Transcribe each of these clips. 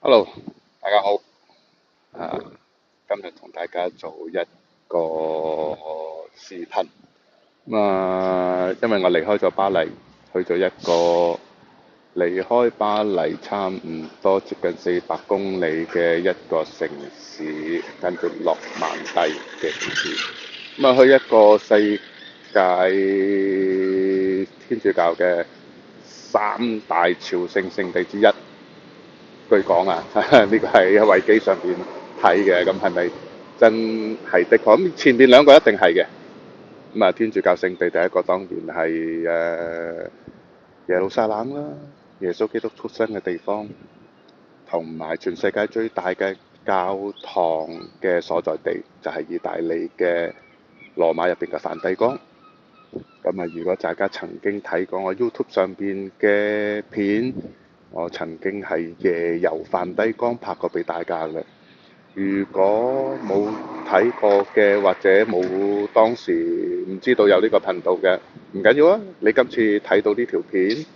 Hello，大家好。啊，今日同大家做一個視頻。因為我離開咗巴黎，去咗一個離開巴黎差唔多接近400公里嘅一個城市，跟住諾曼第嘅城市。去一個世界天主教嘅三大朝聖聖地之一。據講啊，呢個係喺維基上邊睇嘅，咁係咪真係的確？咁前面兩個一定係嘅。天主教聖地第一個當然係耶路撒冷啦，耶穌基督出生嘅地方，同埋全世界最大嘅教堂嘅所在地，就係意大利嘅羅馬入邊嘅梵蒂岡。如果大家曾經睇過我 YouTube 上邊嘅片，我曾經係夜遊梵蒂岡拍過俾大家嘅。如果冇睇過嘅，或者冇當時唔知道有呢個頻道嘅，唔緊要啊！你今次睇到呢條片，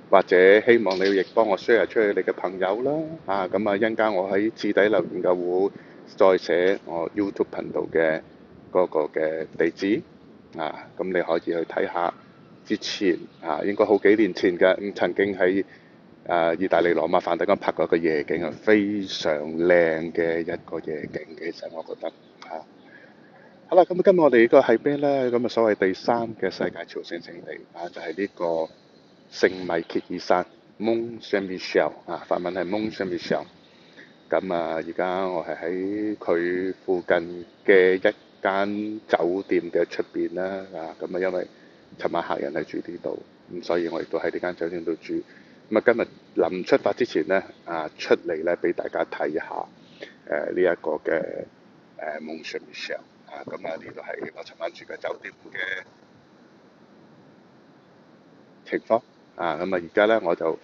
或者希望你亦幫我 share 出去你嘅朋友啦。一陣間我喺置底留言嘅會再寫我 YouTube 頻道嘅嗰個嘅地址。咁你可以去睇下。之前應該好幾年前嘅，曾經喺意大利羅馬梵蒂岡拍過一個夜景啊，非常靚嘅一個夜景。其實我覺得好啦，咁今日我哋呢個係咩呢？所謂第三嘅世界朝聖聖地就係呢個聖米歇爾山 Mont Saint-Michel 法文係 Mont Saint-Michel。而家我係喺佢附近嘅一間酒店嘅出邊啦。因為尋晚客人係住呢度，所以我亦都喺呢間酒店度住。今日臨出發之前呢，出嚟咧俾大家睇下呢一個嘅Mont Saint-Michel。呢度係我尋晚住嘅酒店嘅情況。而家咧我就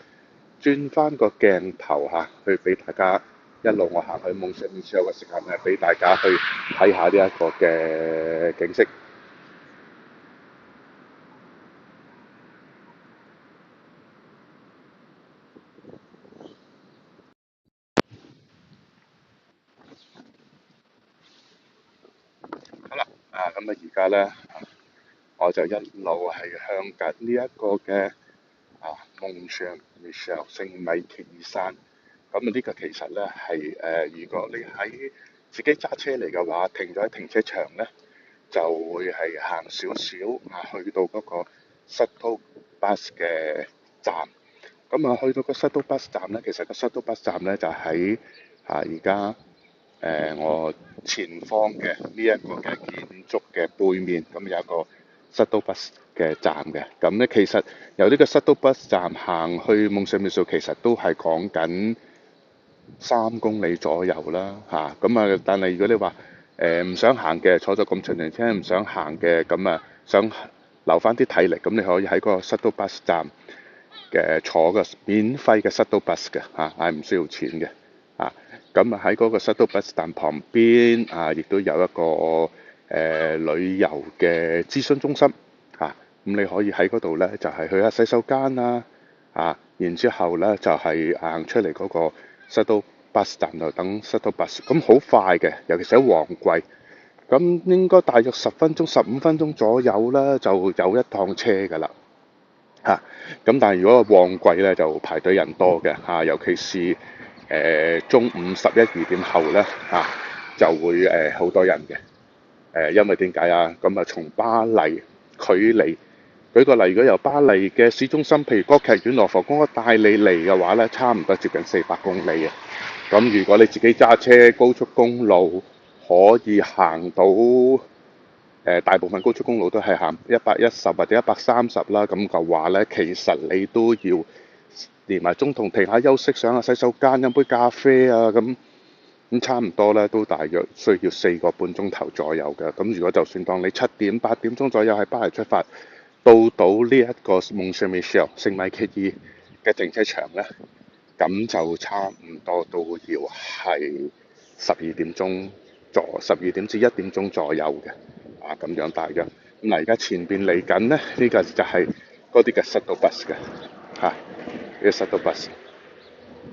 轉翻個鏡頭去俾大家一路我行去Mont Saint-Michel嘅時間咧，俾大家去睇下呢一個嘅景色。好啦，而家咧我就一路係向緊呢一個嘅Mont Saint-Michel 聖米歇爾山。呢個其實咧係如果你喺自己揸車嚟嘅話，停咗喺停車場咧，就會係行少少去到嗰個 shuttle bus 嘅站。去到個 shuttle bus 站咧，其實個 shuttle bus 站咧就喺而家我前方嘅呢一個嘅建築嘅背面，有一個 shuttle bus 嘅站嘅。其實由呢個 shuttle bus 站行去Mont Saint-Michel，其實都係講緊3公里左右啦。但係如果你話唔想行嘅，坐咗咁長程車唔想行嘅，想留翻啲體力，咁你可以喺嗰個 shuttle bus 站嘅坐個免費嘅 shuttle bus 嘅係唔需要錢嘅。喺嗰個 shuttle bus 站旁邊亦都有一個旅遊嘅諮詢中心。你可以喺嗰度咧就係去下洗手間啦。然之後咧就係行出嚟嗰個 shuttle bus 站度等 shuttle bus。好快嘅，尤其是喺旺季。應該大約10分鐘、15分鐘左右啦，就有一趟車㗎啦。但係如果旺季咧就排隊人多嘅尤其是中午11、12點後咧就會好多人嘅。因為點解啊？從巴黎距離，舉個例，如果由巴黎嘅市中心，譬如歌劇院、羅浮宮帶你嚟嘅話咧，差唔多接近400公里。如果你自己揸車，高速公路可以行到大部分高速公路都係行110或者130啦。嘅話咧，其實你都要連埋中途停下休息、上下洗手間、飲杯咖啡差唔多咧，都大約需要4個半鐘頭左右嘅。如果就算當你7點8點鐘左右喺巴黎出發，到呢一個Mont Saint-Michel 聖米歇爾嘅停車場咧，就差唔多都要係12點至1點鐘左右嘅。咁樣大約。而家前邊嚟緊咧，呢個就係嗰啲嘅 shuttle bus 嘅呢個 shuttle bus。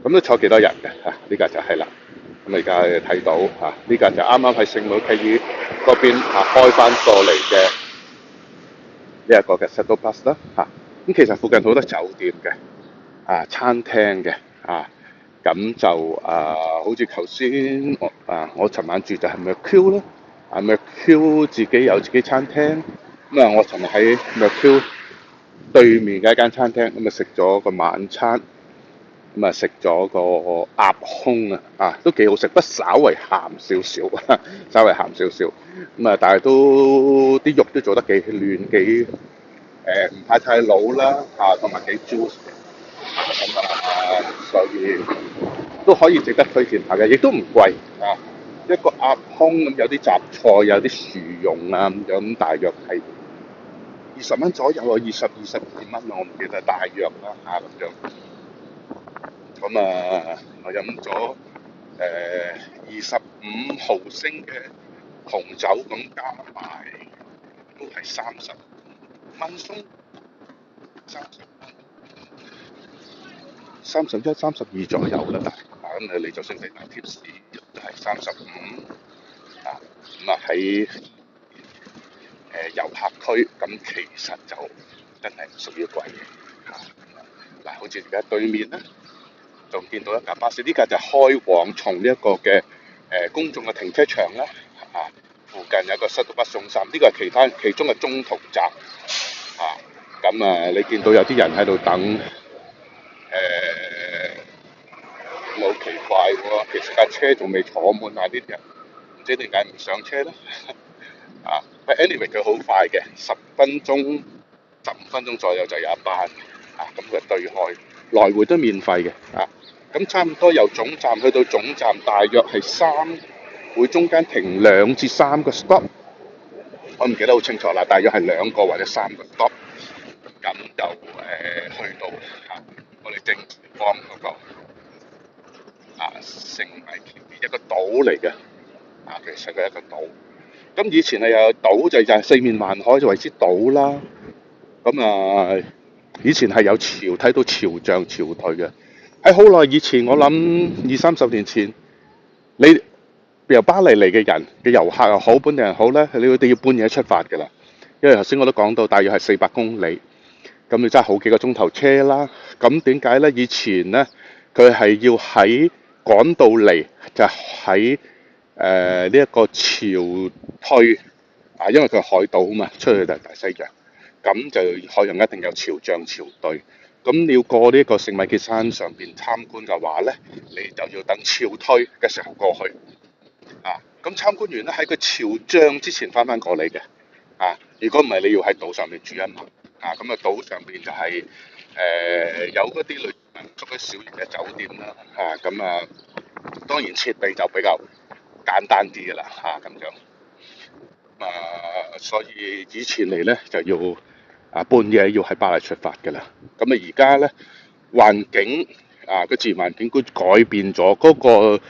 咁都坐幾多人嘅嚇？呢架就係啦。咁而家睇到嚇，呢架就啱啱喺聖母契爾嗰邊開翻過嚟嘅呢一個嘅 shuttle bus 啦嚇。咁其實附近好多酒店嘅餐廳嘅咁就好似頭先我尋晚住就係 Mercure 啦，Mercure 自己有自己餐廳。咁我尋日喺 Mercure 對面嘅一間餐廳咁食咗個晚餐。咁食咗個鴨胸都幾好食，不過稍為鹹少少，稍為鹹少少。但係都啲肉都做得幾嫩，幾唔怕太老啦同埋幾 juice 所以都可以值得推薦下嘅，亦都唔貴一個鴨胸咁有啲雜菜，有啲薯蓉咁樣，咁大約係20蚊左右22蚊我唔記得大約啦咁樣。我飲咗25毫升嘅紅酒，咁加埋都係30蚊鬆31、32左右啦。咁你就算你買貼士都係35喺遊客區，咁其實就真係唔屬於貴嘅好似而家對面咧，仲見到一架巴士，呢架就開往從呢一個嘅公眾嘅停車場啦附近有個shuttle bus送站，呢個係其中嘅中途站你見到有啲人喺度等好奇怪喎，其實架車仲未坐滿啲人，唔知點解唔上車咧anyway 佢好快嘅，10分鐘、15分鐘左右就有一班咁佢對開，來回都免費嘅咁差唔多由總站去到總站，大約係會中間停2至3個 stop， 我唔記得好清楚啦，大約係2個或者3個 stop， 咁就去到我哋正方嗰個聖米橋一個島嚟嘅其實佢係一個島。咁以前有島就係四面環海就為之島啦。咁以前係有潮，睇到潮漲潮退嘅。喺好耐以前，我諗20-30年前，你由巴黎嚟嘅人嘅遊客又好，本地人好咧，你哋要半夜出發㗎啦。因為頭先我都講到，大約係400公里，咁你真係好幾個鐘頭車啦。咁點解咧？以前咧，佢係要喺趕到嚟，就喺呢一個潮退因為佢係海島啊嘛，出去就係大西洋，咁就海洋一定有潮漲潮退。咁你要過呢個聖米歇山上邊參觀嘅話咧，你就要等潮退嘅時候過去咁參觀完咧，喺個潮漲之前翻過嚟嘅如果唔係，你要喺島上面住一晚咁島上邊就係有嗰啲旅民宿嘅小型嘅酒店啦當然設備就比較簡單啲嘅啦咁樣所以以前嚟咧就要半夜要喺巴黎出發嘅啦。咁而家咧環境個自然環境都改變咗，嗰個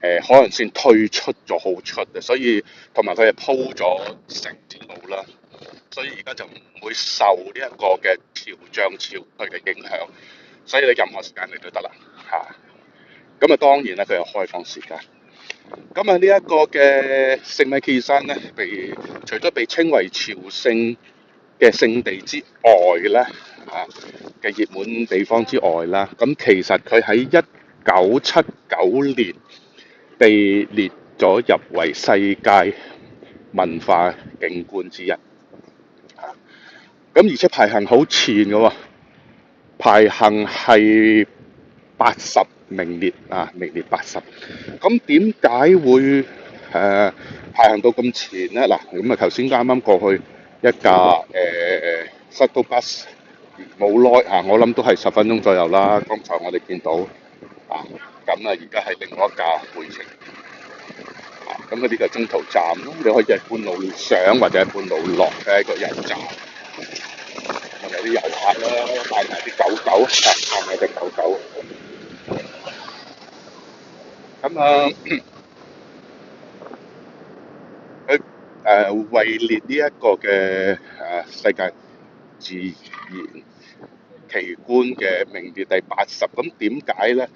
海岸線退出咗好出所以同埋佢係鋪咗成條路啦，所以而家就唔會受呢一個嘅潮漲潮退嘅影響，所以你任何時間嚟都得啦咁當然咧佢有開放時間。咁呢一個嘅聖米歇爾山咧，除咗被稱為朝聖嘅聖地之外咧嘅熱門地方之外啦，咁其實佢喺1979年被列咗入為世界文化景觀之一咁而且排行好前嘅喎，排行係80名列名列80。咁點解會排行到咁前咧？嗱，咁頭先啱啱過去一架shuttle bus 冇耐我諗都係10分鐘左右啦。剛才我哋見到咁而家係另外一架回程咁呢個中途站咯，你可以喺半路上或者喺半路落嘅一個油站。有啲遊客啦，帶埋啲狗狗帶埋隻狗狗。咁佢位列呢一個嘅世界自然奇觀嘅名列第80。咁點解咧？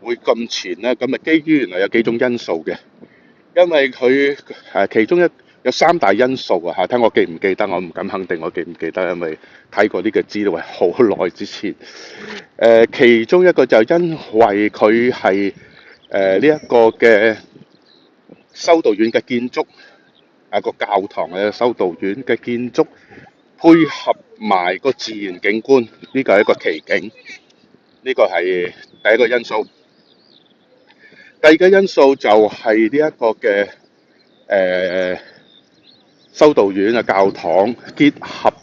會咁前咧？咁啊，基於原來有幾種因素嘅，因為佢其中有三大因素啊嚇，睇我記唔記得，我唔敢肯定我記唔記得，因為睇過呢個資料係好耐之前。其中一個就因為佢係呢一個嘅修道院嘅建築個教堂嘅修道院嘅建築配合埋個自然景觀，呢個係一個奇景，呢個係第一個因素。第二個因素就係呢一個嘅修道院嘅教堂結合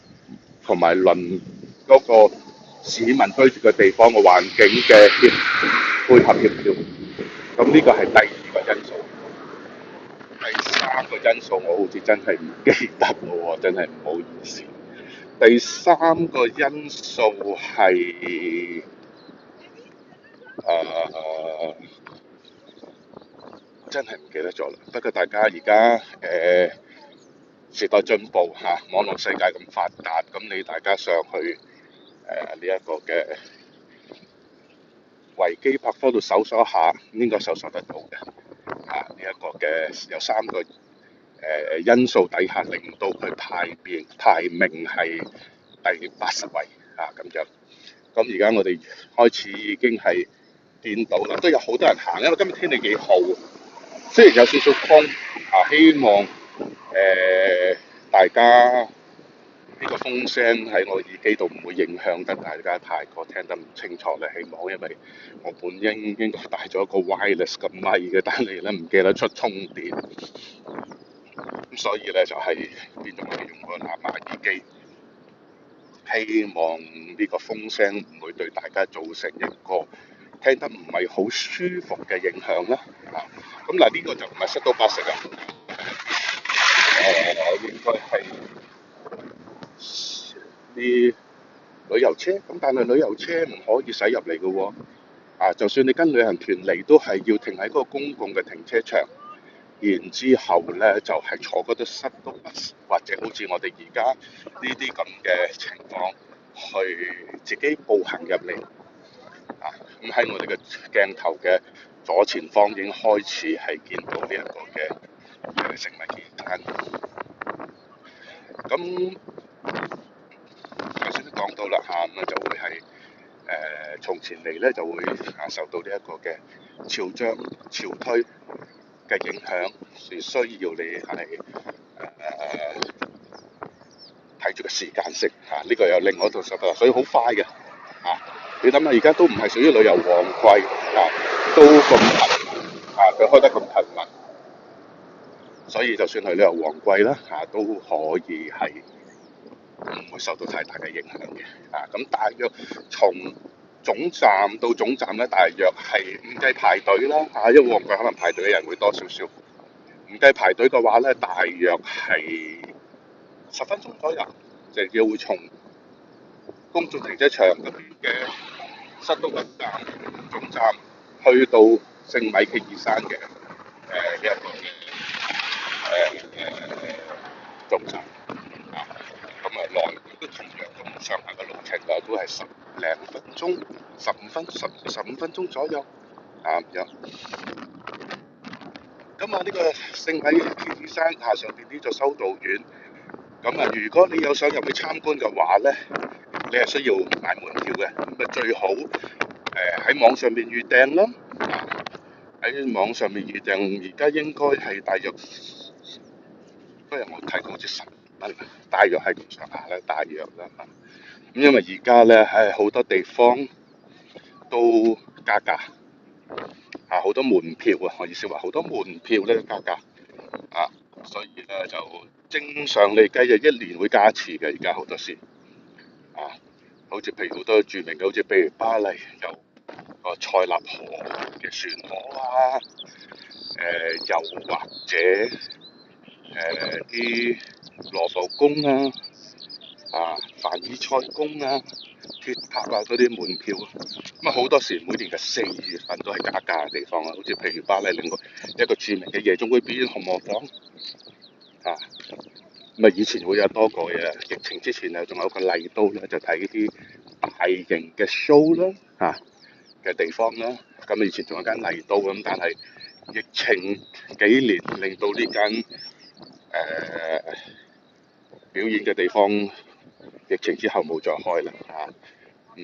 同埋鄰嗰個市民居住嘅地方嘅環境嘅配合協調，咁呢個係第二個因素。第三個因素我好似真係唔記得咯喎，真係唔好意思。第三個因素係真係唔記得咗啦。不過大家而家時代進步嚇，網絡世界咁發達，咁你大家上去呢一個嘅維基百科度搜索一下，應該搜索得到嘅。呢一個嘅有三個因素底下，令到佢排名係第80位咁樣。咁而家我哋開始已經係見到啦，都有好多人行，因為今日天氣幾好，雖然有少少風希望大家呢個風聲喺我耳機度唔會影響得大家太過聽得唔清楚咧，希望，因為我本應該帶咗一個 wireless 嘅咪嘅，但係咧唔記得出充電，咁所以咧就係變咗我哋用個藍牙耳機，希望呢個風聲唔會對大家造成一個聽得唔係好舒服嘅影響啦。咁嗱，呢個就唔係塞到巴士啊，應該係啲旅遊車，咁但係旅遊車唔可以駛入嚟嘅喎，就算你跟旅行團嚟，都係要停喺嗰個公共嘅停車場，然之後咧就係坐嗰啲塞到巴士，或者好似我哋而家呢啲咁嘅情況，去自己步行入嚟。咁喺我哋嘅鏡頭嘅左前方已經開始係見到呢一個嘅食物期間。咁頭先都講到啦咁就會係從前嚟咧就會受到呢一個嘅潮漲潮退嘅影響，是需要你係睇住個時間性呢個有另外一套手法，所以好快嘅你諗下，而家都唔係屬於旅遊旺季都咁頻密佢開得咁頻密，所以就算係旅遊旺季啦都可以係唔會受到太大嘅影響嘅咁大約從總站到總站咧，大約係唔計排隊啦因為旺季可能排隊嘅人會多少少，唔計排隊嘅話咧，大約係10分鐘左右，就要會從公眾停車場嗰邊嘅塞都林站總站去到聖米歇爾山嘅呢一個總站咁來回都同樣咁上下嘅路程都係10零分鐘、15分鐘左右咁樣。咁呢個聖米歇爾山上邊呢座修道院，咁如果你有想入去參觀嘅話咧，你係需要買門票嘅，咁最好喺網上面預訂啦。喺網上面預訂，而家應該係大約嗰日我睇過好似10蚊，大約係咁上下啦，大約啦咁因為而家咧好多地方都加價好多門票我意思話好多門票咧加價所以咧就正常嚟計就1年會加一次嘅，而家好多時好似譬如好多著名嘅，好似譬如巴黎有個塞納河嘅船河又或者啲羅浮宮凡爾賽宮鐵塔嗰啲門票咁好多時每年嘅4月份都係加價嘅地方好似譬如巴黎另外一個著名嘅夜總會表演紅磨坊以前會有多個嘅，疫情之前仲有個麗都咧，就睇啲大型嘅 show 啦嘅地方啦咁以前仲有間麗都咁，但係疫情幾年令到呢間表演嘅地方疫情之後冇再開啦咁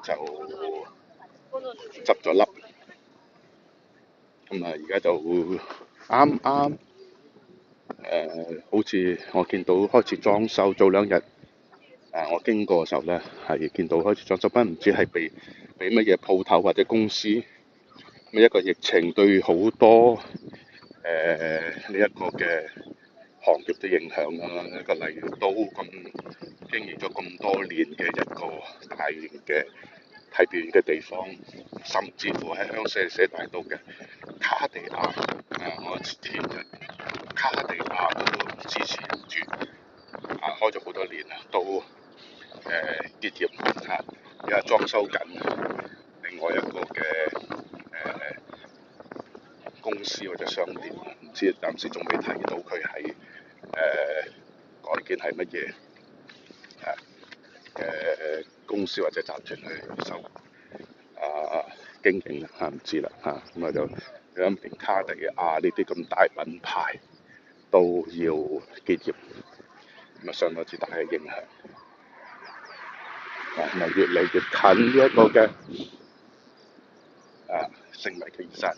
就執咗笠，咁而家就啱啱好似我見到開始裝修，早2日我經過嘅時候咧，係見到開始裝修，不過唔知係俾乜嘢鋪頭或者公司，一個疫情對好多呢一個嘅行業都影響啦。一個例如都咁經營咗咁多年嘅一個大型嘅睇表演嘅地方，甚至乎喺香榭大道嘅卡地亞我前日卡地亞都支持唔住開咗好多年啦，都結業而家裝修緊另外一個嘅公司或者商店，唔知暫時仲未睇到佢係改建係乜嘢公司或者集團去收經營啦唔知啦咁就連卡地亞呢啲咁大品牌都要結業，咁相當之大嘅影響。咪越嚟越近呢一個嘅聖米奇爾山。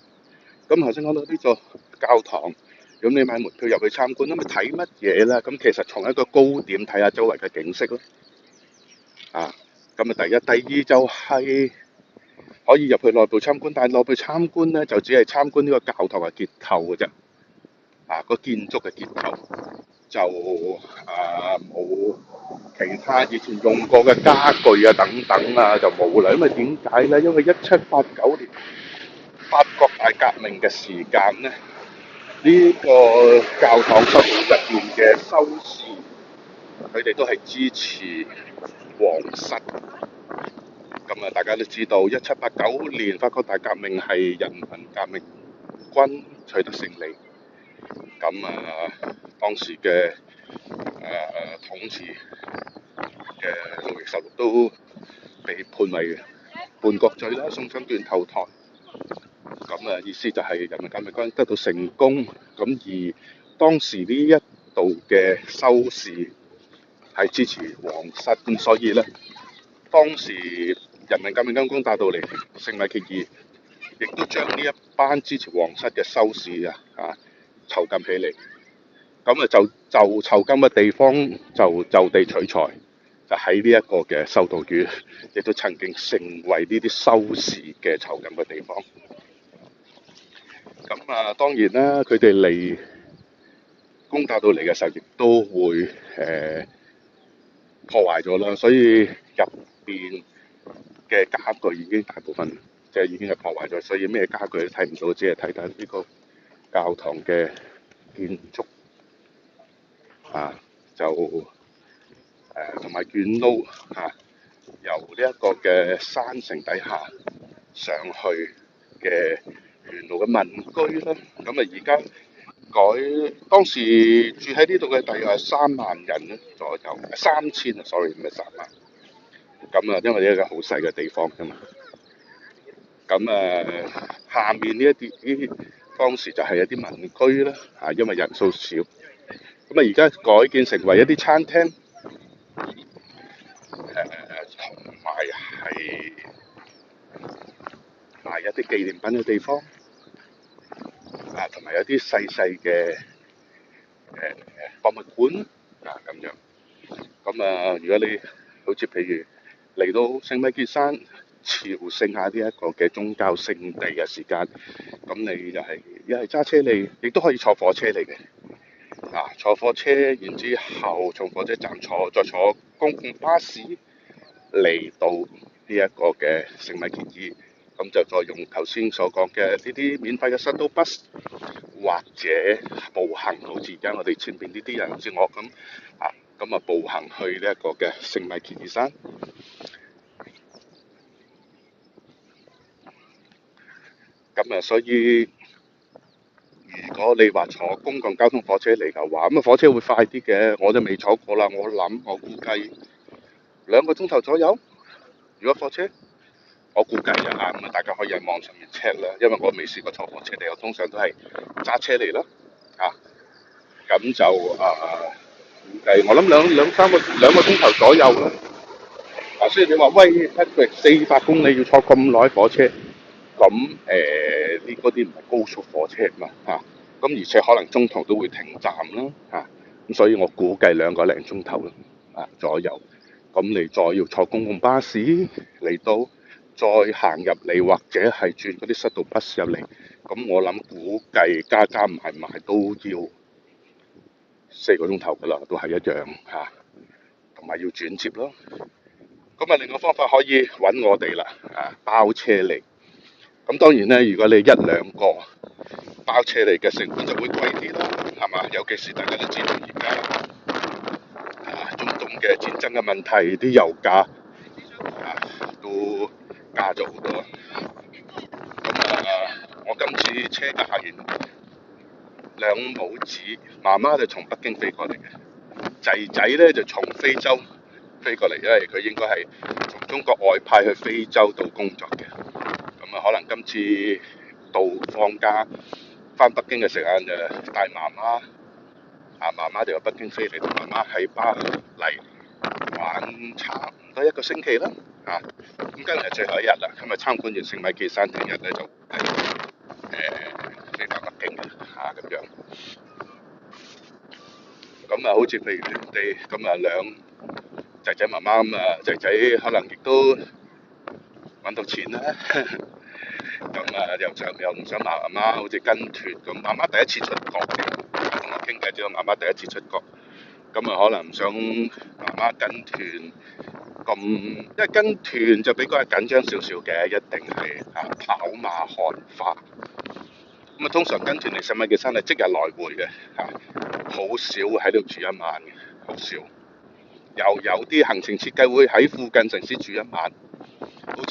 咁頭先講到呢個教堂，咁你買門票入去參觀，咁咪睇乜嘢咧？咁其實從一個高點睇下周圍嘅景色咯。咁第一、第二就係可以入去內部參觀，但係內部參觀咧就只係參觀呢個教堂嘅結構嘅啫。個建築嘅結構就冇其他以前用過嘅家具等等就冇啦。因為點解咧？因為1789年法國大革命嘅時間咧，呢個教堂入邊嘅修士，佢哋都係支持皇室。咁大家都知道1789年法國大革命係人民革命軍取得勝利。咁當時嘅統治嘅路易十六都被判為叛國罪啦，送上斷頭台。意思就係人民革命軍得到成功。咁而當時呢一度嘅修士係支持皇室，咁所以咧，當時人民革命軍打到嚟聖米歇爾，亦都將呢一班支持皇室嘅修士囚禁起嚟。就囚禁嘅地方就地取材，就喺呢一個嘅修道院，亦都曾經成為呢啲修士嘅囚禁嘅地方。當然啦，佢哋嚟攻打到嚟嘅時候，亦都會破壞咗啦。所以入邊嘅家具已經大部分已經係破壞咗，所以咩家具都睇唔到，只係睇到呢個教堂嘅建築就同埋遠路由呢一個嘅山城底下上去嘅沿路嘅民居啦。而家當時住喺呢度嘅大約係3萬人左右，3000sorry 唔係3萬。因為呢一個好細嘅地方㗎嘛。下面呢一啲當時就係一啲民居啦，因為人數少。而家改建成為一啲餐廳，同埋係賣一啲紀念品嘅地方，同埋有啲細細嘅博物館咁樣。如果你好似譬如嚟到聖米歇爾山朝聖下呢一個嘅宗教聖地嘅時間，咁你就係一係揸車嚟，亦都可以坐火車嚟嘅。坐火車，然之後從火車站再坐公共巴士嚟到呢一個嘅聖米歇爾，咁就再用頭先所講嘅呢啲免費嘅 shuttle bus， 或者步行，好似而家我哋前邊呢啲人好似我咁步行去呢一個嘅聖米歇爾山。所以如果你話坐公共交通火車嚟嘅話，火車會快啲嘅，我就未坐過啦。我估計2個鐘頭左右，如果火車我估計就啱啦，大家可以喺網上面 check 啦，因為我未試過坐火車嚟，我通常都係揸車嚟啦，咁就估計我諗兩個鐘頭左右啦。雖然你話喂 Patrick 400公里要坐咁耐火車，咁呢嗰啲唔係高速火車嘛咁而且可能中途都會停站啦咁所以我估計2個零鐘頭啦左右。咁你再要坐公共巴士嚟到，再行入嚟或者係轉嗰啲塞道巴士入嚟，咁我諗估計加埋都要4個鐘頭噶啦，都係一樣同埋要轉接咯。咁另外方法可以揾我哋啦包車嚟。咁當然咧，如果你1、2個包車嚟嘅成本就會貴啲啦，係嘛？尤其是大家都知道而家中東嘅戰爭嘅問題，啲油價都加咗好多。咁我今次車嘅客人兩母子，媽媽就從北京飛過嚟嘅，仔咧就從非洲飛過嚟，因為佢應該係從中國外派去非洲度工作嘅。咁可能今次到放假翻北京嘅時間就帶媽媽，媽媽就由北京飛嚟，同媽媽喺巴黎玩差唔多1個星期啦咁今日最後一日啦，今日參觀完聖米奇山，聽日咧就飛翻北京嘅咁樣。咁好似譬如你哋咁兩仔媽媽咁仔可能亦都揾到錢啦。咁又唔想媽媽好似跟團咁，媽媽第一次出國嘅，同我傾偈之後，媽媽第一次出國，咁可能唔想媽媽跟團咁，因為跟團就比較緊張少少嘅，一定係跑馬看花。咁通常跟團嚟聖米奇山係即日來回嘅好少會喺度住一晚嘅，好少。又有啲行程設計會喺附近城市住一晚。好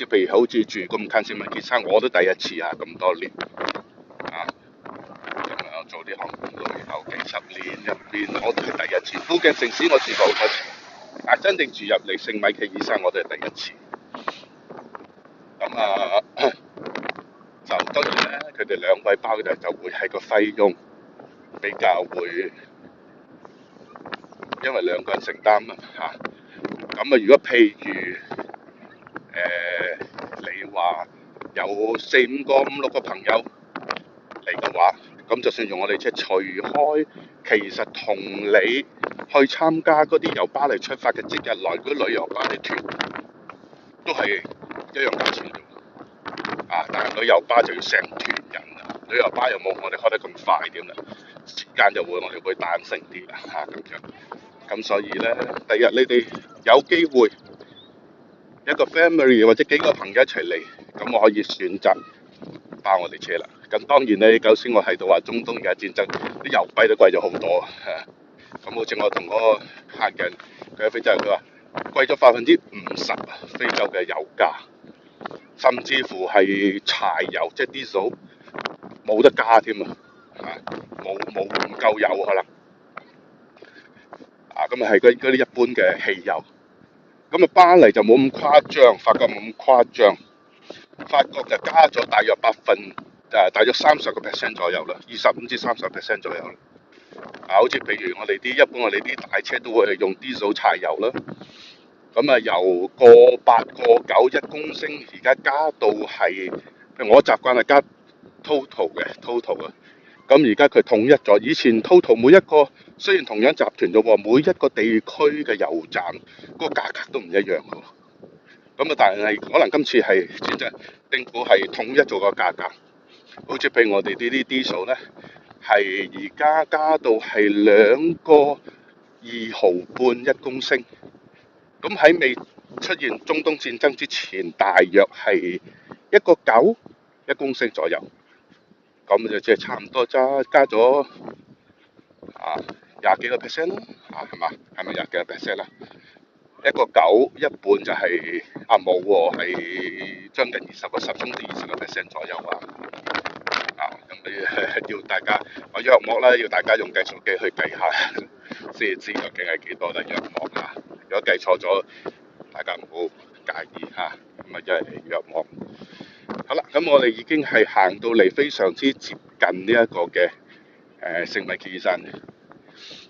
似住咁近聖米奇山，我都第一次咁多年咁做呢行旅遊幾10年入邊，我都係第一次。附近城市我住過好多次，但真正住入嚟聖米奇山，我都係第一次。咁就當然咧，佢哋2位包嘅就會係個費用比較會，因為2個人承擔咁如果譬如你話有4、5個、5、6個朋友嚟嘅話，咁就算用我哋車，除開其實同你去參加嗰啲由巴黎出發嘅即日來嗰啲旅遊巴啲團，都係一樣價錢但係旅遊巴就要成團人旅遊巴又冇我哋開得咁快啲啦，時間就我哋會彈性啲咁樣。咁所以咧，第日你哋有機會一個 family 或者幾個朋友一齊嚟，咁我可以選擇包我哋車啦。咁當然咧，頭先我喺度話中東嘅戰爭，啲油費都貴咗好多咁好似我同嗰個客人佢喺非洲，佢話貴咗50%非洲嘅油價，甚至乎係柴油即係 diesel 冇得加添冇唔夠油可能咁係嗰啲一般嘅汽油。咁巴黎就冇咁誇張，法國冇咁誇張，法國就加咗大約大約30% 左右啦，25%至30% 左右啦。好似譬如我哋一般我哋啲大車都會係用 diesel 柴油啦。咁由個8個9 1公升，而家加到係我習慣係加 total 嘅 total 咁而家佢統一咗，以前 total 每一個雖然同樣集團啫喎，每一個地區嘅油站個價格都唔一樣嘅。咁但係可能今次係真正政府係統一咗個價格，好似譬如我哋呢啲 diesel 咧，係而家加到係2個2毫半1公升。咁喺未出現中東戰爭之前，大約係1個9 1公升左右。咁就即係差唔多加咗20幾個 percent 啦係嘛？係咪20幾個 percent 啦？1個9一半就係冇喎，係將近10至20個 percent 左右咁要大家我約莫啦，要大家用計數機去計下先知究竟係幾多啦約莫如果計錯咗，大家唔好介意嚇，咁啊一嚟約望。好啦，咁我哋已經係行到嚟非常之接近呢一個嘅聖米歇爾山。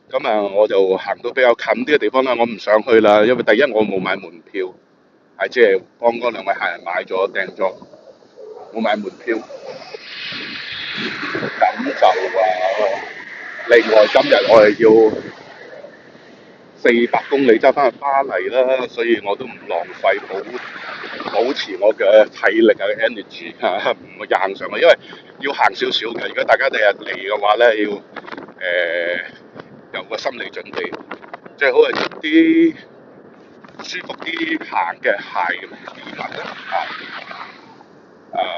咁啊，我就行到比較近啲嘅地方啦，我唔想去啦，因為第一我冇買門票，係即係幫嗰兩位客人買咗訂咗，冇買門票。咁就另外今日我係要400公里揸翻去巴黎啦，所以我都唔浪費保持我嘅體力啊 energy 嚇，唔會行上去，因為要行少少嘅。如果大家第日嚟嘅話咧，要有個心理準備，最好係着啲舒服啲行嘅鞋襪啦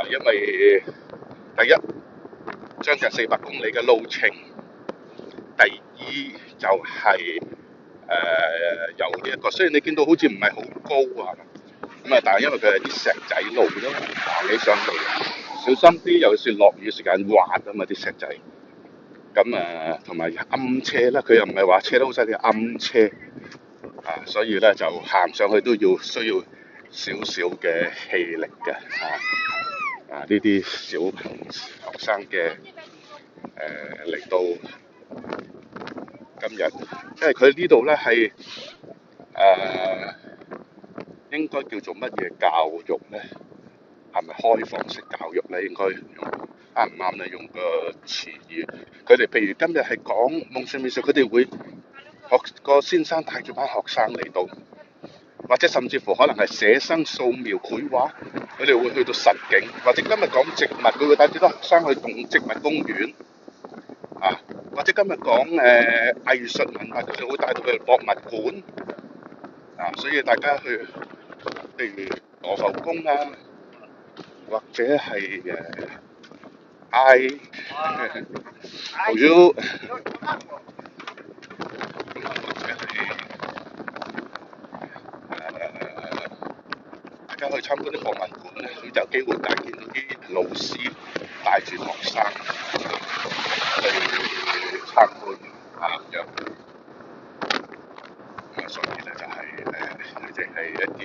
因為第一將近400公里嘅路程，第二就係、由呢一個，雖然你見到好似唔係好高啊，咁啊，但係因為佢係啲石仔路咯，行起上嚟小心啲，尤其是落雨時間滑啊嘛啲石仔。咁啊，同埋暗車啦，佢又唔係話車得好犀利，暗車所以咧就行上去都需要少少嘅氣力嘅呢啲小學生嘅嚟到今日，因為佢呢度咧係應該叫做乜嘢教育咧？係咪開放式教育咧？應該用啱唔啱咧？用個詞語，佢哋譬如今日係講夢想美術，佢哋會個先生帶住班學生嚟到，或者甚至乎可能係寫生、素描、繪畫，佢哋會去到實景，或者今日講植物，佢會帶住啲學生去動植物公園或者今日講藝術文化，佢哋會帶到去博物館所以大家去譬如羅浮宮啊，或者係好 you 或者係大家去參觀啲博物館咧，佢就有機會見到啲老師帶住學生去參觀咁樣。所以咧就係佢哋係一啲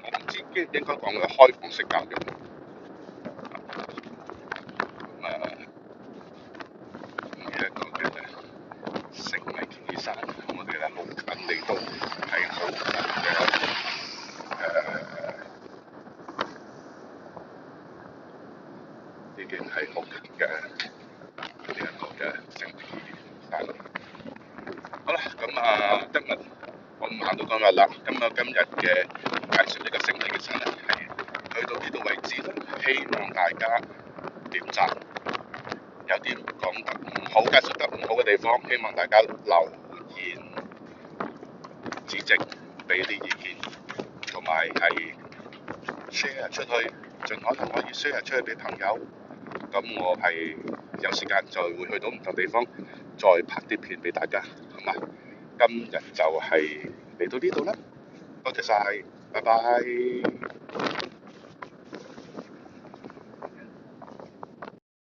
我唔知應該講嘅開放式教育。呢一個嘅聖米歇爾山，我哋咧好近嚟到，係好近嘅已經係好近嘅呢一個嘅聖米歇爾山。好啦，咁今日我唔行到今日啦，今日嘅介紹呢個聖米歇爾山咧係去到呢度為止啦，希望大家點讚。有啲講得唔好、介紹得唔好嘅地方，希望大家留言指正，俾啲意見，同埋係 share 出去，盡可能可以 share 出去俾朋友。咁我係有時間就會去到唔同地方，再拍啲片俾大家，好嘛？今日就係嚟到呢度啦，多謝晒，拜拜。